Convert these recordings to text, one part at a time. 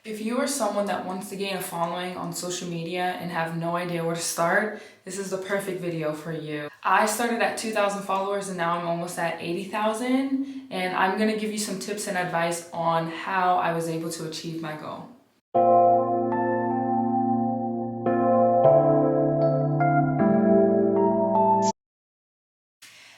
If you are someone that wants to gain a following on social media and have no idea where to start, this is the perfect video for you. I started at 2,000 followers and now I'm almost at 80,000, and I'm gonna give you some tips and advice on how I was able to achieve my goal.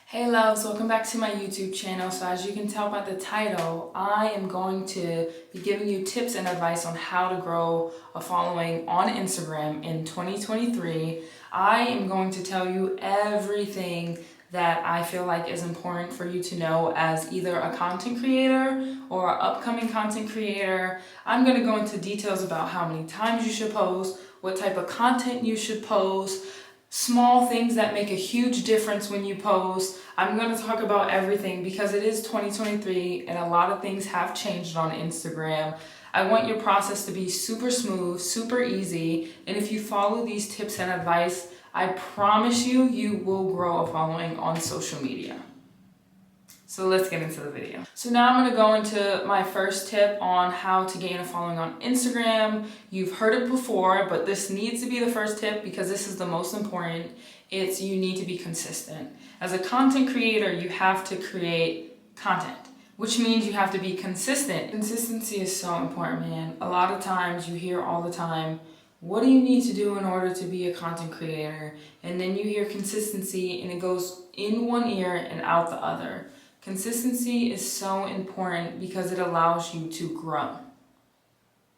Hey loves, welcome back to my YouTube channel. So as you can tell by the title, I am going to be giving you tips and advice on how to grow a following on Instagram in 2023. I am going to tell you everything that I feel like is important for you to know as either a content creator or an upcoming content creator. I'm going to go into details about how many times you should post, what type of content you should post, small things that make a huge difference when you post. I'm going to talk about everything because it is 2023 and a lot of things have changed on Instagram. I want your process to be super smooth, super easy, and if you follow these tips and advice, I promise you, you will grow a following on social media. So let's get into the video. So now I'm going to go into my first tip on how to gain a following on Instagram. You've heard it before, but this needs to be the first tip because this is the most important. It's you need to be consistent. As a content creator, you have to create content, which means you have to be consistent. Consistency is so important, man. A lot of times you hear all the time, what do you need to do in order to be a content creator? And then you hear consistency and it goes in one ear and out the other. Consistency is so important because it allows you to grow.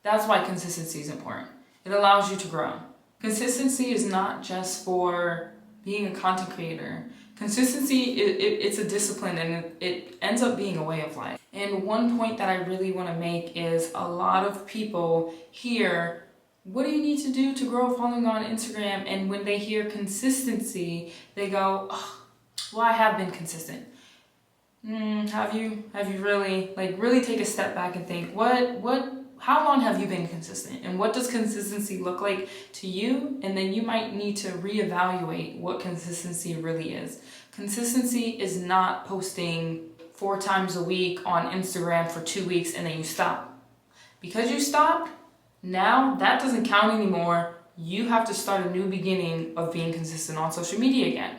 That's why consistency is important. It allows you to grow. Consistency is not just for being a content creator. Consistency, it's a discipline and it ends up being a way of life. And one point that I really want to make is a lot of people hear, what do you need to do to grow a following on Instagram? And when they hear consistency, they go, oh, well, I have been consistent. Have you really take a step back and think, how long have you been consistent? And what does consistency look like to you? And then you might need to reevaluate what consistency really is. Consistency is not posting 4 times a week on Instagram for 2 weeks and then you stop. Because you stopped, now that doesn't count anymore. You have to start a new beginning of being consistent on social media again.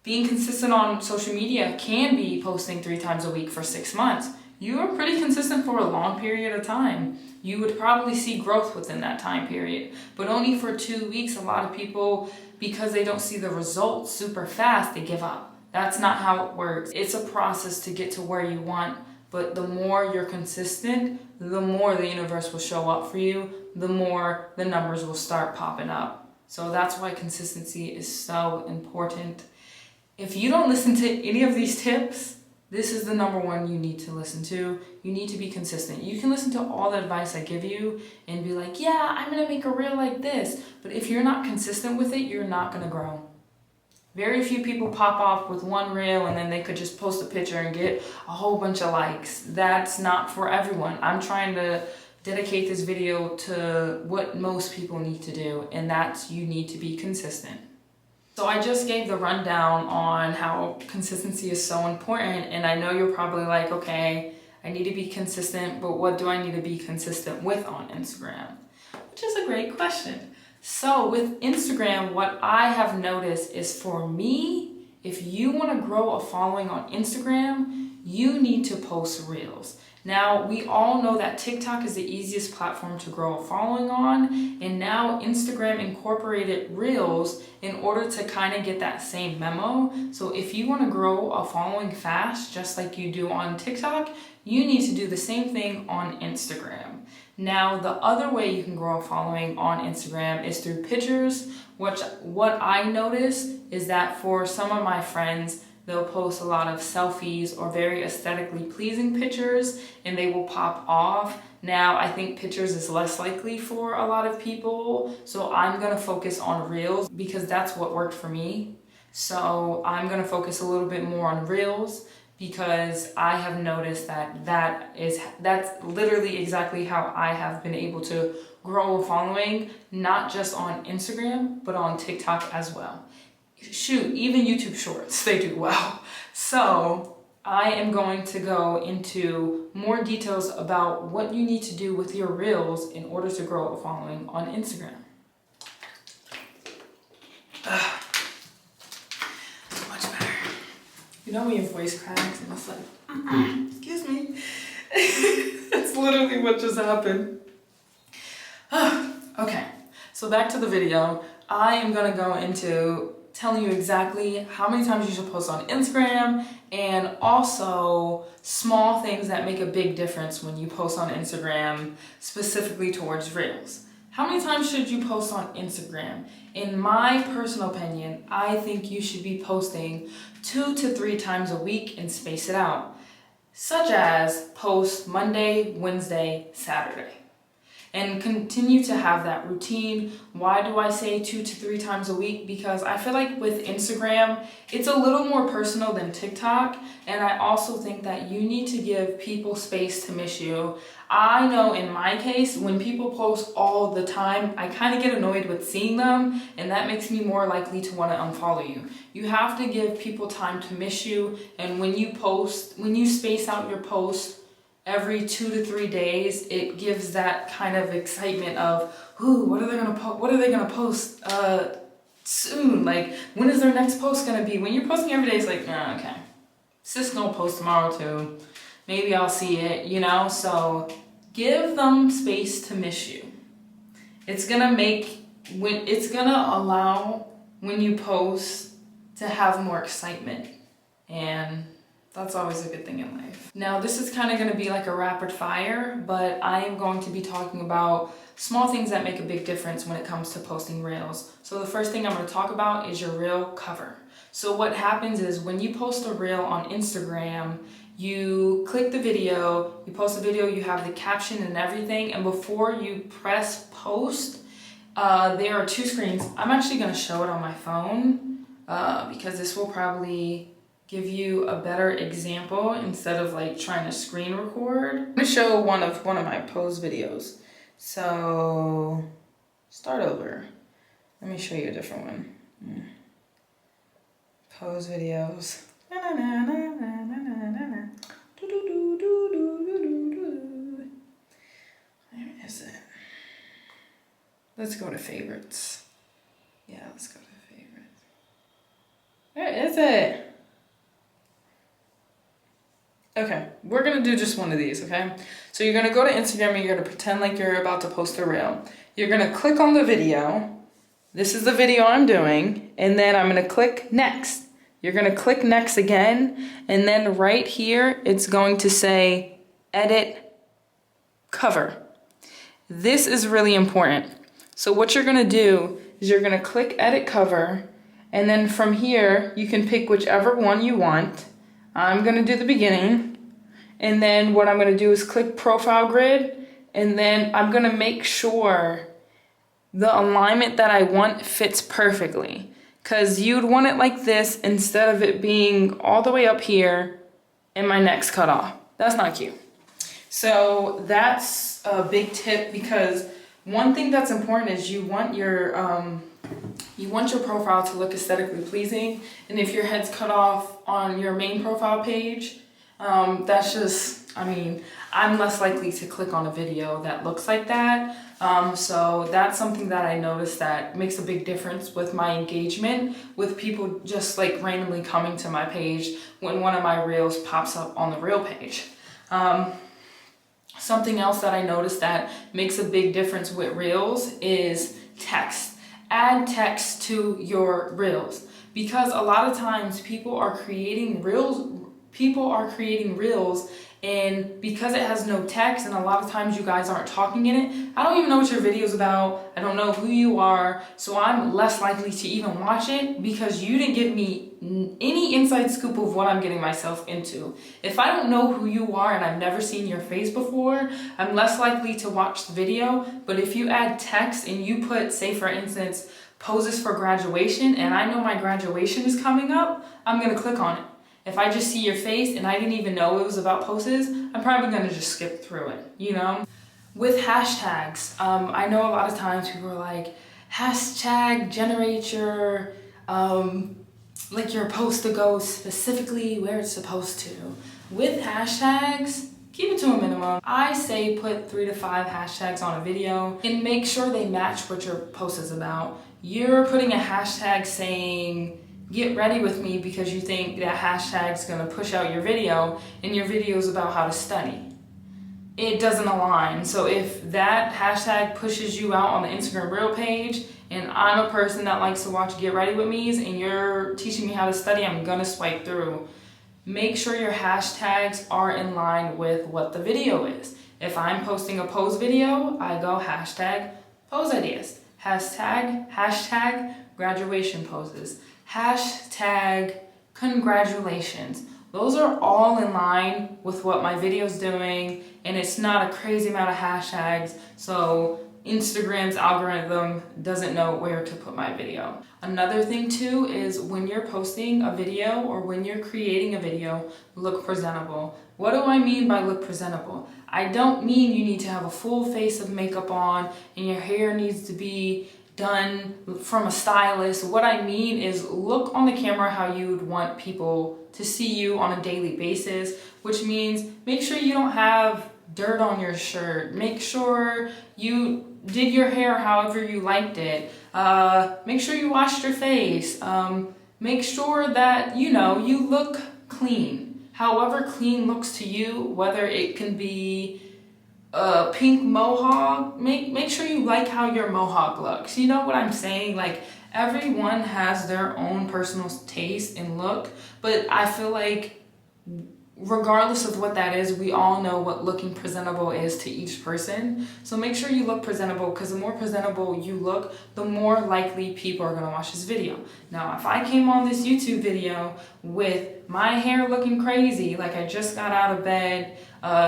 Being consistent on social media can be posting 3 times a week for 6 months. You are pretty consistent for a long period of time. You would probably see growth within that time period. But only for 2 weeks, a lot of people, because they don't see the results super fast, they give up. That's not how it works. It's a process to get to where you want. But the more you're consistent, the more the universe will show up for you, the more the numbers will start popping up. So that's why consistency is so important. If you don't listen to any of these tips, this is the number one you need to listen to. You need to be consistent. You can listen to all the advice I give you and be like, yeah, I'm going to make a reel like this. But if you're not consistent with it, you're not going to grow. Very few people pop off with one reel and then they could just post a picture and get a whole bunch of likes. That's not for everyone. I'm trying to dedicate this video to what most people need to do, and that's you need to be consistent. So I just gave the rundown on how consistency is so important, and I know you're probably like, okay, I need to be consistent, but what do I need to be consistent with on Instagram? Which is a great question. So with Instagram, what I have noticed is for me, if you want to grow a following on Instagram, you need to post reels. Now, we all know that TikTok is the easiest platform to grow a following on, and now Instagram incorporated Reels in order to kind of get that same memo. So if you want to grow a following fast, just like you do on TikTok, you need to do the same thing on Instagram. Now, the other way you can grow a following on Instagram is through pictures, which what I notice is that for some of my friends, they'll post a lot of selfies or very aesthetically pleasing pictures and they will pop off. Now, I think pictures is less likely for a lot of people, so I'm gonna focus on Reels because that's what worked for me. So I'm gonna focus a little bit more on Reels because I have noticed that that's literally exactly how I have been able to grow a following, not just on Instagram, but on TikTok as well. Shoot, even YouTube Shorts, they do well. So I am going to go into more details about what you need to do with your reels in order to grow a following on Instagram. So much better. You know when your voice cracks and it's like, excuse me. That's literally what just happened. Okay, so back to the video. I am gonna go into telling you exactly how many times you should post on Instagram and also small things that make a big difference when you post on Instagram, specifically towards Reels. How many times should you post on Instagram? In my personal opinion, I think you should be posting 2 to 3 times a week and space it out, such as post Monday, Wednesday, Saturday. And continue to have that routine. Why do I say 2 to 3 times a week? Because I feel like with Instagram, it's a little more personal than TikTok. And I also think that you need to give people space to miss you. I know in my case, when people post all the time, I kind of get annoyed with seeing them, and that makes me more likely to want to unfollow you. You have to give people time to miss you. And when you post, when you space out your post every 2 to 3 days, it gives that kind of excitement of, ooh, what are they gonna post soon? Like, when is their next post gonna be? When you're posting every day, it's like, oh, okay, sis gonna post tomorrow too. Maybe I'll see it, you know? So give them space to miss you. It's gonna allow when you post to have more excitement, and that's always a good thing in life. Now, this is kind of going to be like a rapid fire, but I am going to be talking about small things that make a big difference when it comes to posting reels. So the first thing I'm going to talk about is your reel cover. So what happens is when you post a reel on Instagram, you click the video, you post the video, you have the caption and everything, and before you press post, there are 2 screens. I'm actually going to show it on my phone because this will probably give you a better example instead of like trying to screen record. I'm gonna show one of my pose videos. So start over. Let me show you a different one. Pose videos. Where is it? Let's go to favorites. Yeah, let's go to favorites. Where is it? Okay, we're gonna do just one of these, okay? So you're gonna go to Instagram and you're gonna pretend like you're about to post a reel. You're gonna click on the video. This is the video I'm doing, and then I'm gonna click next. You're gonna click next again, and then right here, it's going to say edit cover. This is really important. So what you're gonna do is you're gonna click edit cover, and then from here, you can pick whichever one you want. I'm gonna do the beginning, and then what I'm gonna do is click profile grid, and then I'm gonna make sure the alignment that I want fits perfectly, because you'd want it like this instead of it being all the way up here and my neck's cut off. That's not cute. So that's a big tip, because one thing that's important is you want your profile to look aesthetically pleasing, and if your head's cut off on your main profile page, that's just, I mean, I'm less likely to click on a video that looks like that. So that's something that I noticed that makes a big difference with my engagement with people just like randomly coming to my page when one of my reels pops up on the reel page. Something else that I noticed that makes a big difference with reels is text. Add text to your reels, because a lot of times people are creating reels, and because it has no text, and a lot of times you guys aren't talking in it, I don't even know what your video is about. I don't know who you are, so I'm less likely to even watch it because you didn't give me any inside scoop of what I'm getting myself into. If I don't know who you are and I've never seen your face before, I'm less likely to watch the video. But if you add text and you put, say for instance, poses for graduation, and I know my graduation is coming up, I'm gonna click on it. If I just see your face and I didn't even know it was about poses, I'm probably gonna just skip through it, you know? With hashtags, I know a lot of times people are like, hashtag generate your like your post to go specifically where it's supposed to. With hashtags, keep it to a minimum. I say put 3 to 5 hashtags on a video and make sure they match what your post is about. You're putting a hashtag saying, get ready with me because you think that hashtag's gonna push out your video and your video is about how to study. It doesn't align. So if that hashtag pushes you out on the Instagram Reel page and I'm a person that likes to watch Get Ready With Me's and you're teaching me how to study, I'm gonna swipe through. Make sure your hashtags are in line with what the video is. If I'm posting a pose video, I go hashtag pose ideas, hashtag graduation poses, hashtag congratulations. Those are all in line with what my video's doing, and it's not a crazy amount of hashtags, so Instagram's algorithm doesn't know where to put my video. Another thing too is when you're posting a video or when you're creating a video, look presentable. What do I mean by look presentable? I don't mean you need to have a full face of makeup on and your hair needs to be done from a stylist. What I mean is look on the camera how you would want people to see you on a daily basis, which means make sure you don't have dirt on your shirt. Make sure you did your hair however you liked it. Make sure you washed your face. Make sure that, you look clean. However clean looks to you, whether it can be a pink mohawk, make sure you like how your mohawk looks. You know what I'm saying? Like, everyone has their own personal taste and look, but I feel like regardless of what that is, we all know what looking presentable is to each person. So make sure you look presentable, because the more presentable you look, the more likely people are gonna watch this video. Now, if I came on this YouTube video with my hair looking crazy, like I just got out of bed,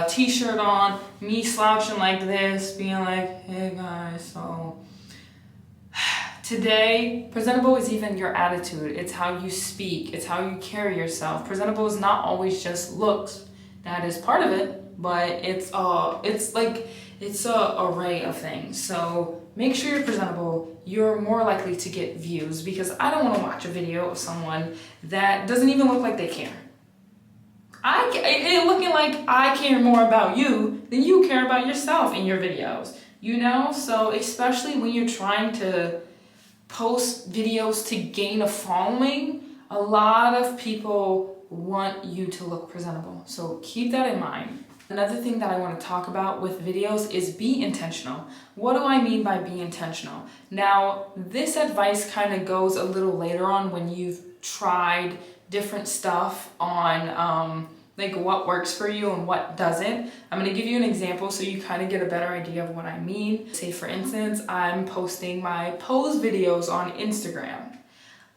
t-shirt on, me slouching like this, being like, hey guys, so today, presentable is even your attitude. It's how you speak. It's how you carry yourself. Presentable is not always just looks. That is part of it, but it's a array of things. So make sure you're presentable. You're more likely to get views, because I don't want to watch a video of someone that doesn't even look like they care. It looking like I care more about you than you care about yourself in your videos. So especially when you're trying to post videos to gain a following, a lot of people want you to look presentable. So keep that in mind. Another thing that I want to talk about with videos is be intentional. What do I mean by be intentional? Now, this advice kind of goes a little later on when you've tried different stuff on like what works for you and what doesn't. I'm gonna give you an example so you kind of get a better idea of what I mean. Say for instance, I'm posting my pose videos on Instagram.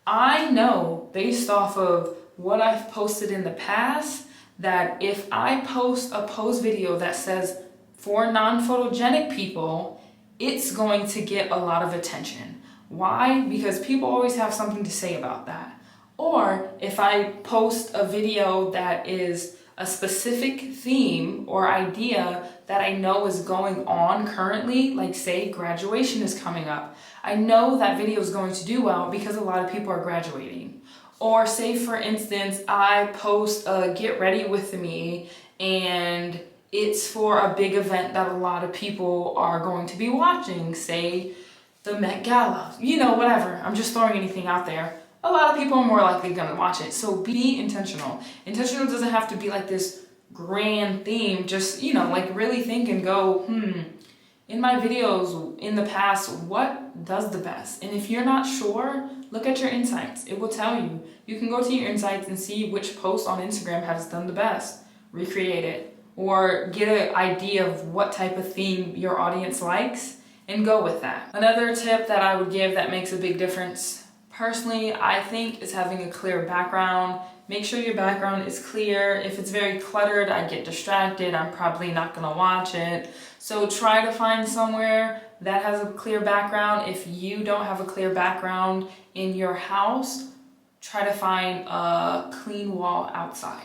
I know based off of what I've posted in the past that if I post a pose video that says for non-photogenic people, it's going to get a lot of attention. Why? Because people always have something to say about that. Or if I post a video that is a specific theme or idea that I know is going on currently, like say graduation is coming up, I know that video is going to do well because a lot of people are graduating. Or say for instance, I post a get ready with me and it's for a big event that a lot of people are going to be watching, say the Met Gala, whatever. I'm just throwing anything out there. A lot of people are more likely gonna watch it. So be intentional. Intentional doesn't have to be like this grand theme. Just, like really think and go, in my videos in the past, what does the best? And if you're not sure, look at your insights. It will tell you. You can go to your insights and see which post on Instagram has done the best. Recreate it. Or get an idea of what type of theme your audience likes and go with that. Another tip that I would give that makes a big difference, personally, I think, is having a clear background. Make sure your background is clear. If it's very cluttered, I get distracted. I'm probably not gonna watch it. So try to find somewhere that has a clear background. If you don't have a clear background in your house, try to find a clean wall outside.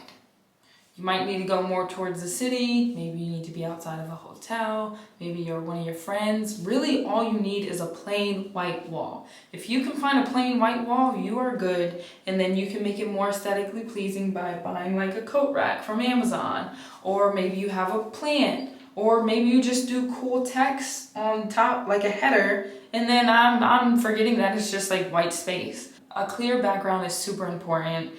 You might need to go more towards the city. Maybe you need to be outside of a hotel. Maybe you're one of your friends. Really, all you need is a plain white wall. If you can find a plain white wall, you are good. And then you can make it more aesthetically pleasing by buying like a coat rack from Amazon. Or maybe you have a plant. Or maybe you just do cool text on top, like a header. And then I'm forgetting that it's just like white space. A clear background is super important.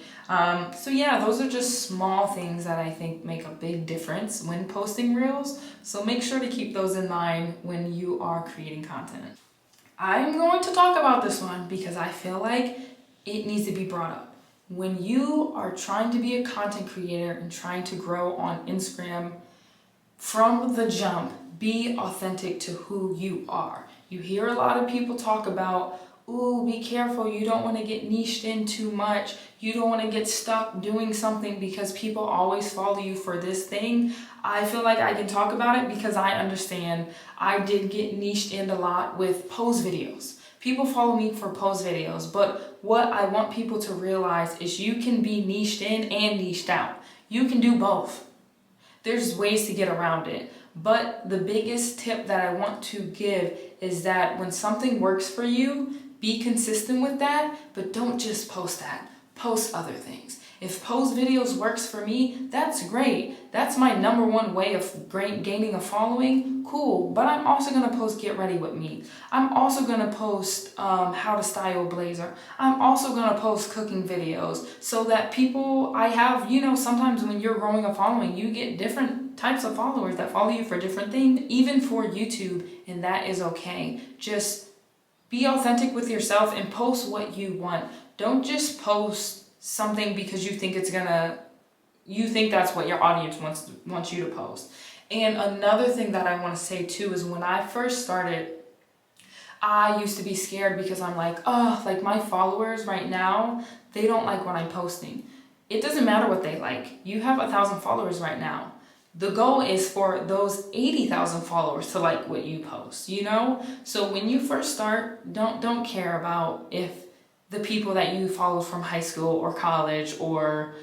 So yeah, those are just small things that I think make a big difference when posting reels. So make sure to keep those in mind when you are creating content. I'm going to talk about this one because I feel like it needs to be brought up. When you are trying to be a content creator and trying to grow on Instagram, from the jump, be authentic to who you are. You hear a lot of people talk about, ooh, be careful, you don't want to get niched in too much. You don't want to get stuck doing something because people always follow you for this thing. I feel like I can talk about it because I understand I did get niched in a lot with pose videos. People follow me for pose videos, but what I want people to realize is you can be niched in and niched out. You can do both. There's ways to get around it. But the biggest tip that I want to give is that when something works for you, be consistent with that, but don't just post that. Post other things. If pose videos works for me, that's great. That's my #1 way of gaining a following. Cool. But I'm also going to post get ready with me. I'm also going to post how to style a blazer. I'm also going to post cooking videos so that people I have, sometimes when you're growing a following, you get different types of followers that follow you for different things, even for YouTube, and that is okay. Just be authentic with yourself and post what you want. Don't just post something because you think that's what your audience wants you to post. And another thing that I want to say too is when I first started, I used to be scared because I'm like, oh, like my followers right now, they don't like what I'm posting. It doesn't matter what they like. You have 1,000 followers right now. The goal is for those 80,000 followers to like what you post, So when you first start, don't care about if the people that you followed from high school or college or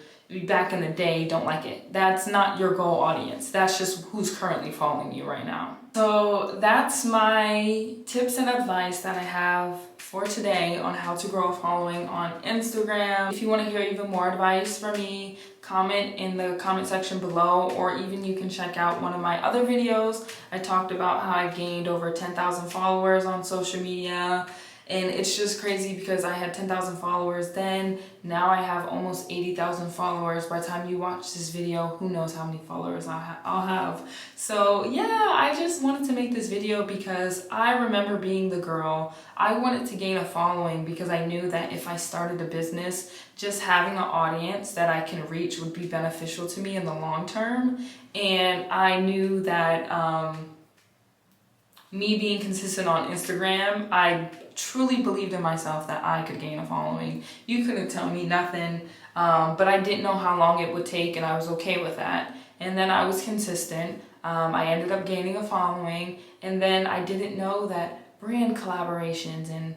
back in the day don't like it. That's not your goal audience. That's just who's currently following you right now. So that's my tips and advice that I have for today on how to grow a following on Instagram. If you want to hear even more advice from me, comment in the comment section below, or even you can check out one of my other videos. I talked about how I gained over 10,000 followers on social media. And it's just crazy because I had 10,000 followers then. Now I have almost 80,000 followers. By the time you watch this video, who knows how many followers I'll have. So yeah, I just wanted to make this video because I remember being the girl. I wanted to gain a following because I knew that if I started a business, just having an audience that I can reach would be beneficial to me in the long term. And I knew that me being consistent on Instagram, I truly believed in myself that I could gain a following. You couldn't tell me nothing, but I didn't know how long it would take, and I was okay with that. And then I was consistent. I ended up gaining a following, and then I didn't know that brand collaborations and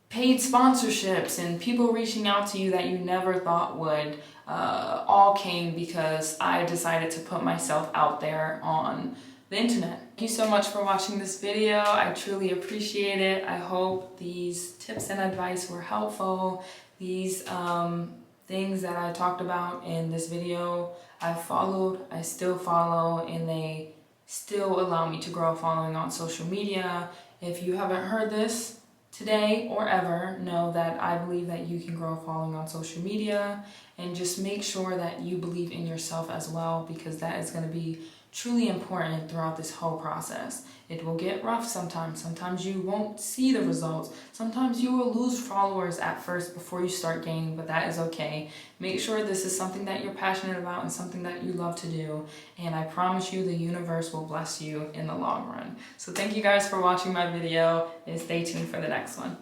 paid sponsorships and people reaching out to you that you never thought would all came because I decided to put myself out there on the internet. Thank you so much for watching this video. I truly appreciate it. I hope these tips and advice were helpful. These things that I talked about in this video, I followed, I still follow, and they still allow me to grow a following on social media. If you haven't heard this today or ever, know that I believe that you can grow a following on social media, and just make sure that you believe in yourself as well, because that is going to be truly important throughout this whole process. It will get rough sometimes. Sometimes you won't see the results. Sometimes you will lose followers at first before you start gaining, but that is okay. Make sure this is something that you're passionate about and something that you love to do, and I promise you the universe will bless you in the long run. So thank you guys for watching my video, and stay tuned for the next one.